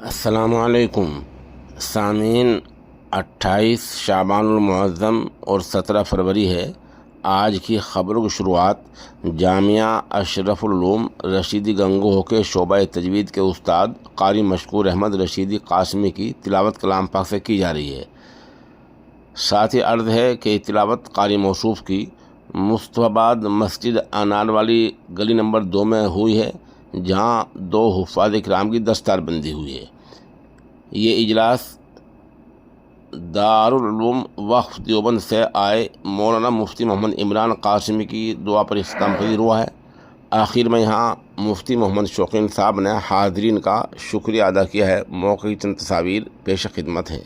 السلام علیکم سامعین، 28 شعبان المعظم اور 17 فروری ہے۔ آج کی خبروں کی شروعات جامعہ اشرف العلوم رشیدی گنگوہ کے شعبہ تجوید کے استاد قاری مشکور احمد رشیدی قاسمی کی تلاوت کلام پاک سے کی جا رہی ہے۔ ساتھ ہی عرض ہے کہ تلاوت قاری موصوف کی مصطفی آباد مسجد انار والی گلی نمبر 2 میں ہوئی ہے، جہاں 2 حفاظ کرام کی دستار بندی ہوئی ہے۔ یہ اجلاس دارالعلوم وقف دیوبند سے آئے مولانا مفتی محمد عمران قاسمی کی دعا پر اختتام پذیر ہوا ہے۔ آخر میں یہاں مفتی محمد شوقین صاحب نے حاضرین کا شکریہ ادا کیا ہے۔ موقع کی چند تصاویر پیش خدمت ہیں۔